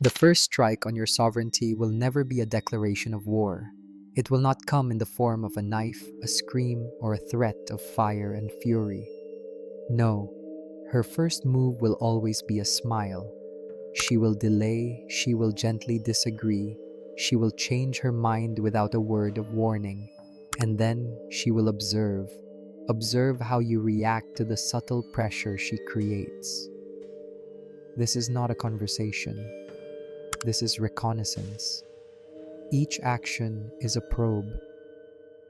The first strike on your sovereignty will never be a declaration of war. It will not come in the form of a knife, a scream, or a threat of fire and fury. No, her first move will always be a smile. She will delay, she will gently disagree, she will change her mind without a word of warning, and then she will observe. Observe how you react to the subtle pressure she creates. This is not a conversation. This is reconnaissance. Each action is a probe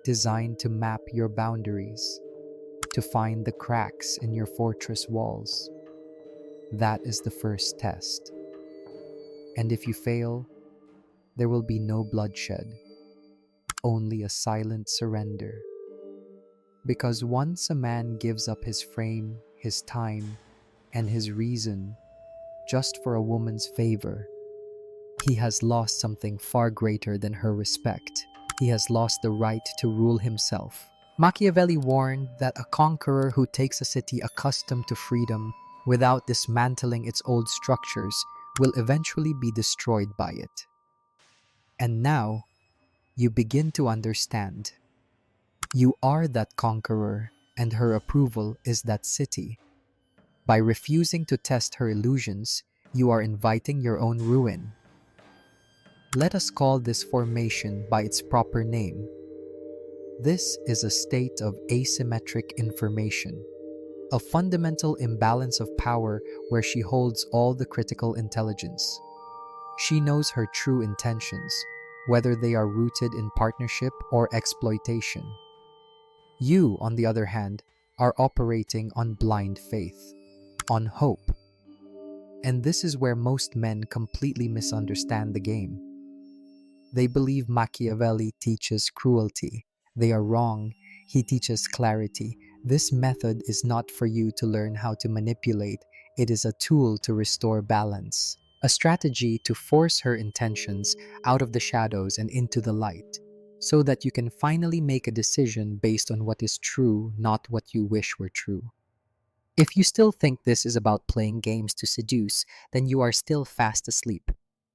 designed to map your boundaries, to find the cracks in your fortress walls. That is the first test. And if you fail, there will be no bloodshed, only a silent surrender. Because once a man gives up his frame, his time, and his reason just for a woman's favor, he has lost something far greater than her respect. He has lost the right to rule himself. Machiavelli warned that a conqueror who takes a city accustomed to freedom without dismantling its old structures will eventually be destroyed by it. And now, you begin to understand. You are that conqueror, and her approval is that city. By refusing to test her illusions, you are inviting your own ruin. Let us call this formation by its proper name. This is a state of asymmetric information, a fundamental imbalance of power where she holds all the critical intelligence. She knows her true intentions, whether they are rooted in partnership or exploitation. You, on the other hand, are operating on blind faith, on hope. And this is where most men completely misunderstand the game. They believe Machiavelli teaches cruelty. They are wrong. He teaches clarity. This method is not for you to learn how to manipulate. It is a tool to restore balance, a strategy to force her intentions out of the shadows and into the light, so that you can finally make a decision based on what is true, not what you wish were true. If you still think this is about playing games to seduce, then you are still fast asleep.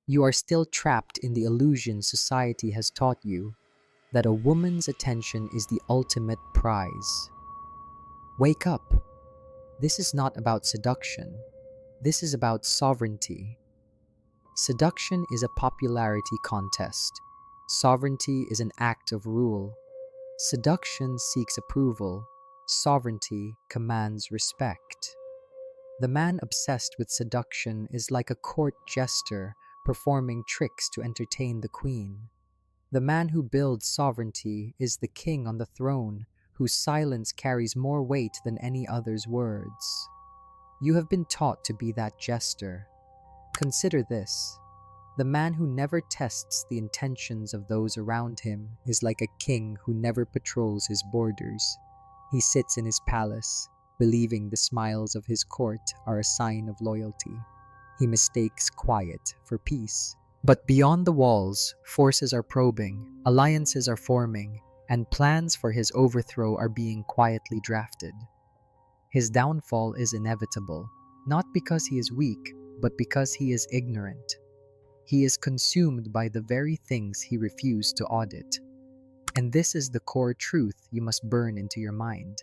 You are still trapped in the illusion society has taught you, that a woman's attention is the ultimate prize. Wake up. This is not about seduction. This is about sovereignty. Seduction is a popularity contest. Sovereignty is an act of rule. Seduction seeks approval. Sovereignty commands respect. The man obsessed with seduction is like a court jester performing tricks to entertain the queen. The man who builds sovereignty is the king on the throne, whose silence carries more weight than any other's words. You have been taught to be that jester. Consider this. The man who never tests the intentions of those around him is like a king who never patrols his borders. He sits in his palace, believing the smiles of his court are a sign of loyalty. He mistakes quiet for peace. But beyond the walls, forces are probing, alliances are forming, and plans for his overthrow are being quietly drafted. His downfall is inevitable, not because he is weak, but because he is ignorant. He is consumed by the very things he refused to audit. And this is the core truth you must burn into your mind.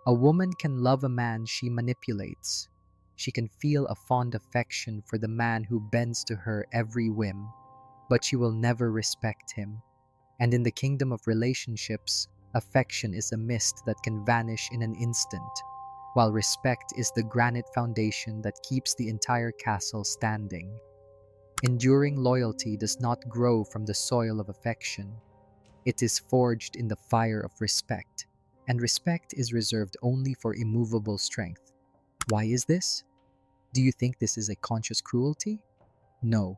A woman can love a man she manipulates. She can feel a fond affection for the man who bends to her every whim, but she will never respect him. And in the kingdom of relationships, affection is a mist that can vanish in an instant, while respect is the granite foundation that keeps the entire castle standing. Enduring loyalty does not grow from the soil of affection. It is forged in the fire of respect, and respect is reserved only for immovable strength. Why is this? Do you think this is a conscious cruelty? No,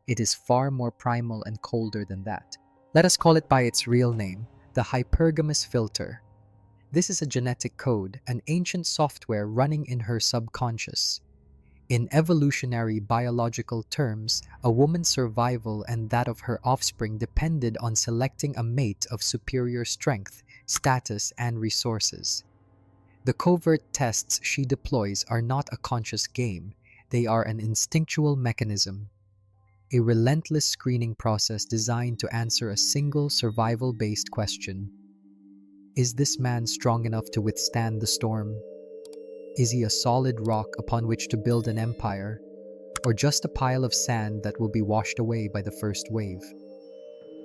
it is far more primal and colder than that. Let us call it by its real name, the hypergamous filter. This is a genetic code, an ancient software running in her subconscious. In evolutionary biological terms, a woman's survival and that of her offspring depended on selecting a mate of superior strength, status, and resources. The covert tests she deploys are not a conscious game, they are an instinctual mechanism. a relentless screening process designed to answer a single survival-based question. Is this man strong enough to withstand the storm? Is he a solid rock upon which to build an empire, or just a pile of sand that will be washed away by the first wave?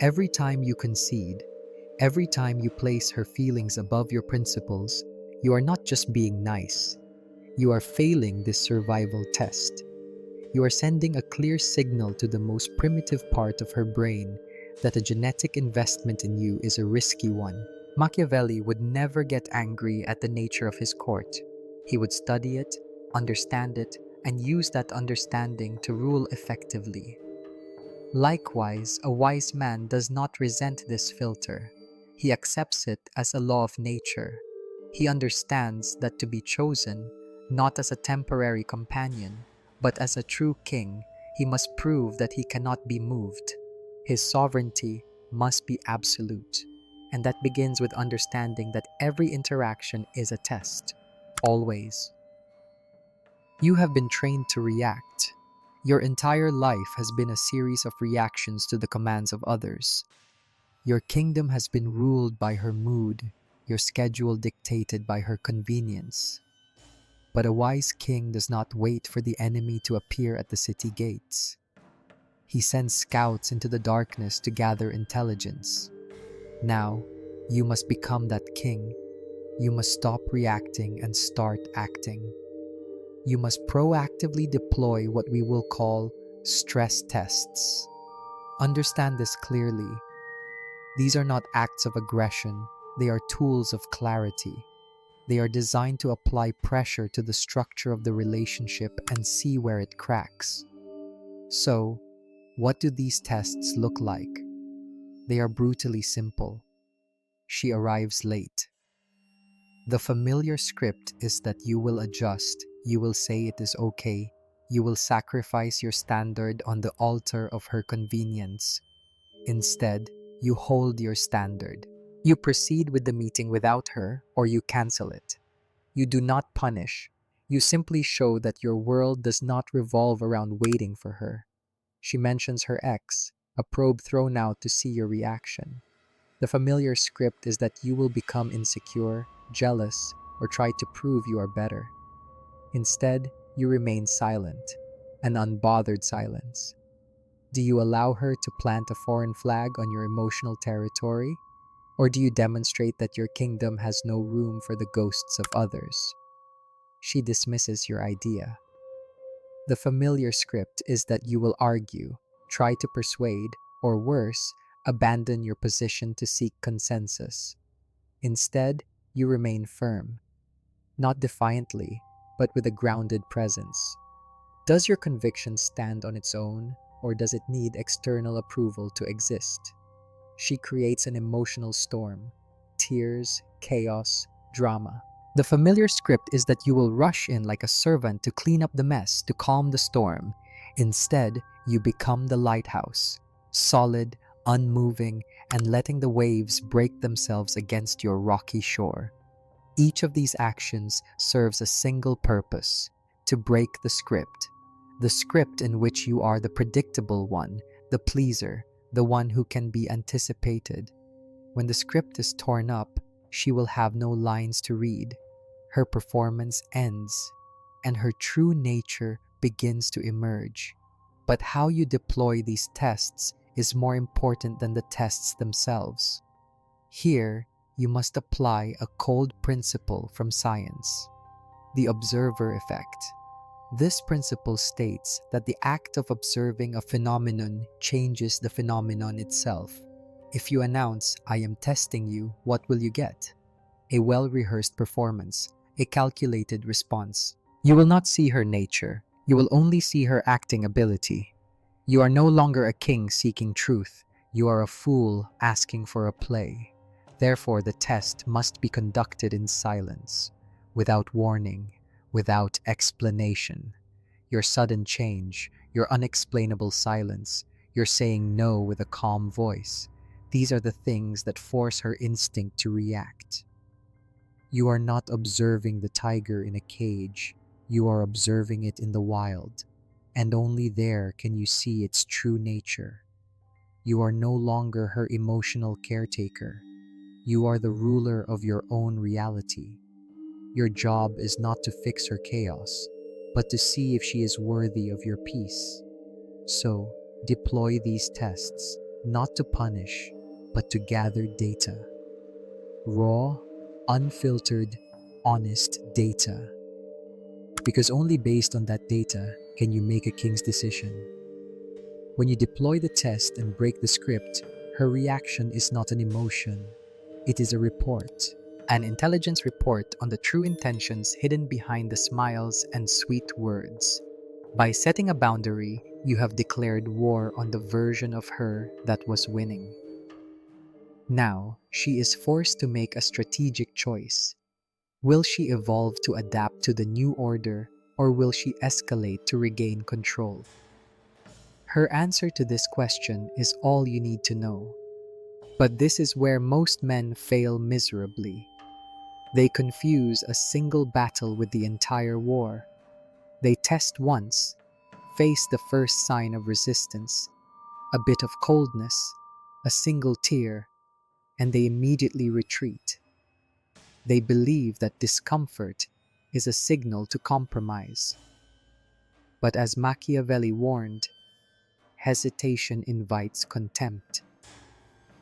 Every time you concede, every time you place her feelings above your principles, you are not just being nice, you are failing this survival test. You are sending a clear signal to the most primitive part of her brain that a genetic investment in you is a risky one. Machiavelli would never get angry at the nature of his court. He would study it, understand it, and use that understanding to rule effectively. Likewise, a wise man does not resent this filter. He accepts it as a law of nature. He understands that to be chosen, not as a temporary companion, but as a true king, he must prove that he cannot be moved. His sovereignty must be absolute. And that begins with understanding that every interaction is a test. Always. You have been trained to react. Your entire life has been a series of reactions to the commands of others. Your kingdom has been ruled by her mood, your schedule dictated by her convenience. But a wise king does not wait for the enemy to appear at the city gates. He sends scouts into the darkness to gather intelligence. Now, you must become that king. You must stop reacting and start acting. You must proactively deploy what we will call stress tests. Understand this clearly. These are not acts of aggression, they are tools of clarity. They are designed to apply pressure to the structure of the relationship and see where it cracks. So, what do these tests look like? They are brutally simple. She arrives late. The familiar script is that you will adjust, you will say it is okay, you will sacrifice your standard on the altar of her convenience. Instead, you hold your standard. You proceed with the meeting without her, or you cancel it. You do not punish. You simply show that your world does not revolve around waiting for her. She mentions her ex, a probe thrown out to see your reaction. The familiar script is that you will become insecure, jealous, or try to prove you are better. Instead, you remain silent, an unbothered silence. Do you allow her to plant a foreign flag on your emotional territory? Or do you demonstrate that your kingdom has no room for the ghosts of others? She dismisses your idea. The familiar script is that you will argue, try to persuade, or worse, abandon your position to seek consensus. Instead, you remain firm, not defiantly, but with a grounded presence. Does your conviction stand on its own, or does it need external approval to exist? She creates an emotional storm, tears, chaos, drama. The familiar script is that you will rush in like a servant to clean up the mess, to calm the storm. Instead, you become the lighthouse, solid, unmoving, and letting the waves break themselves against your rocky shore. Each of these actions serves a single purpose: to break the script in which you are the predictable one, the pleaser, the one who can be anticipated. When the script is torn up, she will have no lines to read. Her performance ends, and her true nature begins to emerge. But how you deploy these tests is more important than the tests themselves. Here, you must apply a cold principle from science: the observer effect. This principle states that the act of observing a phenomenon changes the phenomenon itself. If you announce, "I am testing you," what will you get? A well-rehearsed performance, a calculated response. You will not see her nature. You will only see her acting ability. You are no longer a king seeking truth. You are a fool asking for a play. Therefore, the test must be conducted in silence, without warning, without explanation. Your sudden change, your unexplainable silence, your saying no with a calm voice, these are the things that force her instinct to react. You are not observing the tiger in a cage, you are observing it in the wild. and only there can you see its true nature. You are no longer her emotional caretaker. You are the ruler of your own reality. Your job is not to fix her chaos, but to see if she is worthy of your peace. So, deploy these tests, not to punish, but to gather data. Raw, unfiltered, honest data. Because only based on that data can you make a king's decision. When you deploy the test and break the script, her reaction is not an emotion, it is a report. An intelligence report on the true intentions hidden behind the smiles and sweet words. By setting a boundary, you have declared war on the version of her that was winning. Now, she is forced to make a strategic choice. Will she evolve to adapt to the new order, or will she escalate to regain control? Her answer to this question is all you need to know. But this is where most men fail miserably. They confuse a single battle with the entire war. They test once, face the first sign of resistance, a bit of coldness, a single tear, and they immediately retreat. They believe that discomfort is a signal to compromise. But as Machiavelli warned, hesitation invites contempt.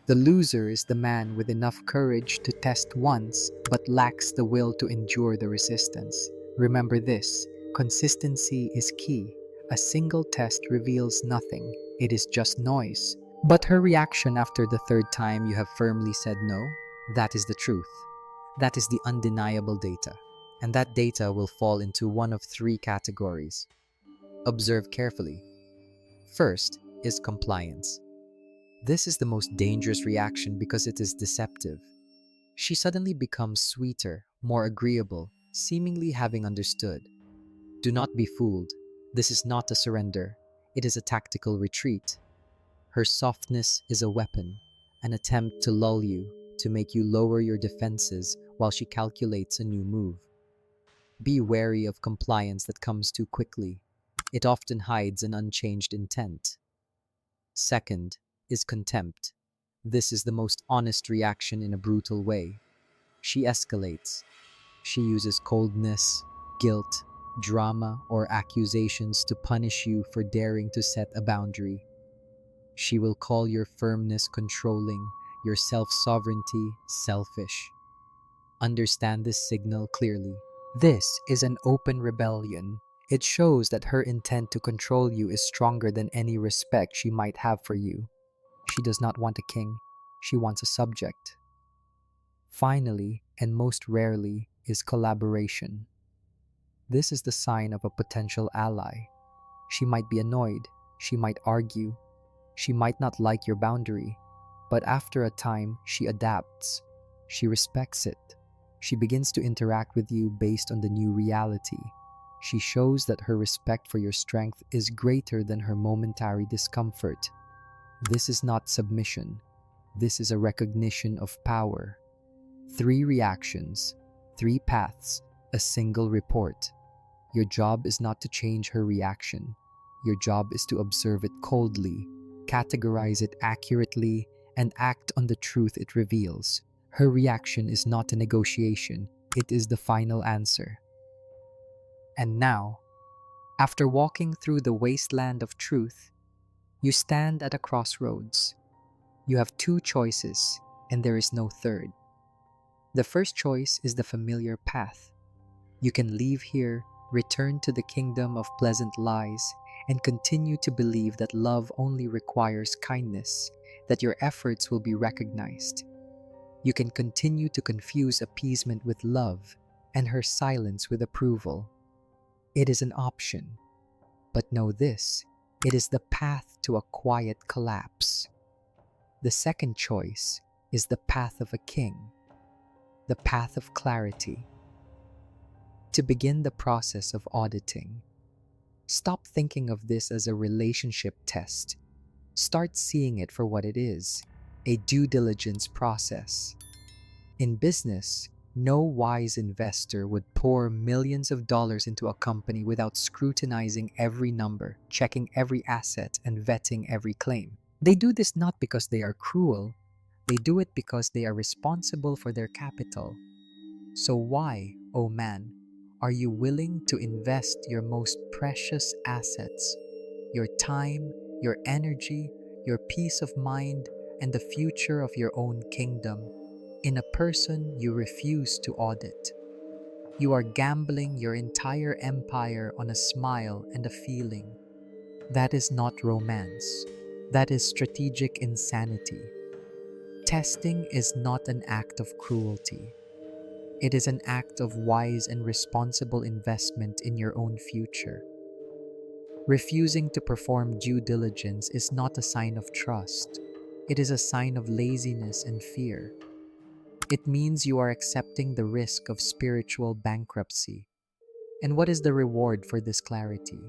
The loser is the man with enough courage to test once but lacks the will to endure the resistance. Remember this, consistency is key. A single test reveals nothing, it is just noise. But her reaction after the third time you have firmly said no, that is the truth. That is the undeniable data. And that data will fall into one of three categories. Observe carefully. First is compliance. This is the most dangerous reaction because it is deceptive. She suddenly becomes sweeter, more agreeable, seemingly having understood. Do not be fooled. This is not a surrender. It is a tactical retreat. Her softness is a weapon, an attempt to lull you, to make you lower your defenses while she calculates a new move. Be wary of compliance that comes too quickly. It often hides an unchanged intent. Second is contempt. This is the most honest reaction in a brutal way. She escalates. She uses coldness, guilt, drama, or accusations to punish you for daring to set a boundary. She will call your firmness controlling, your self-sovereignty selfish. Understand this signal clearly. This is an open rebellion. It shows that her intent to control you is stronger than any respect she might have for you. She does not want a king. She wants a subject. Finally, and most rarely, is collaboration. This is the sign of a potential ally. She might be annoyed. She might argue. She might not like your boundary. But after a time, she adapts. She respects it. She begins to interact with you based on the new reality. She shows that her respect for your strength is greater than her momentary discomfort. This is not submission. This is a recognition of power. 3 reactions, 3 paths, a single report. Your job is not to change her reaction. Your job is to observe it coldly, categorize it accurately, and act on the truth it reveals. Her reaction is not a negotiation. It is the final answer. And now, after walking through the wasteland of truth, you stand at a crossroads. You have 2 choices, and there is no third. The first choice is the familiar path. You can leave here, return to the kingdom of pleasant lies, and continue to believe that love only requires kindness, that your efforts will be recognized. You can continue to confuse appeasement with love, and her silence with approval. It is an option. But know this, it is the path to a quiet collapse. The second choice is the path of a king, the path of clarity. To begin the process of auditing, stop thinking of this as a relationship test. Start seeing it for what it is, a due diligence process. In business, No wise investor would pour millions of dollars into a company without scrutinizing every number, checking every asset, and vetting every claim. They do this not because they are cruel, they do it because they are responsible for their capital. So why, oh man, are you willing to invest your most precious assets, your time, your energy, your peace of mind, and the future of your own kingdom in a person you refuse to audit? You are gambling your entire empire on a smile and a feeling. That is not romance. That is strategic insanity. Testing is not an act of cruelty. It is an act of wise and responsible investment in your own future. Refusing to perform due diligence is not a sign of trust. It is a sign of laziness and fear. It means you are accepting the risk of spiritual bankruptcy. And what is the reward for this clarity?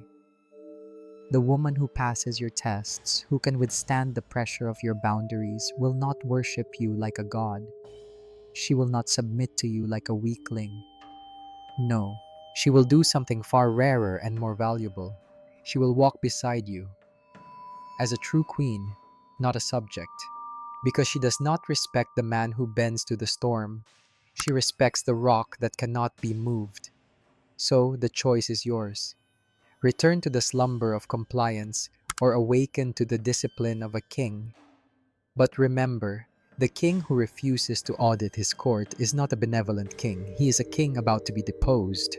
The woman who passes your tests, who can withstand the pressure of your boundaries, will not worship you like a god. She will not submit to you like a weakling. No, she will do something far rarer and more valuable. She will walk beside you as a true queen, not a subject. Because she does not respect the man who bends to the storm, she respects the rock that cannot be moved. So the choice is yours. Return to the slumber of compliance or awaken to the discipline of a king. But remember, the king who refuses to audit his court is not a benevolent king. He is a king about to be deposed.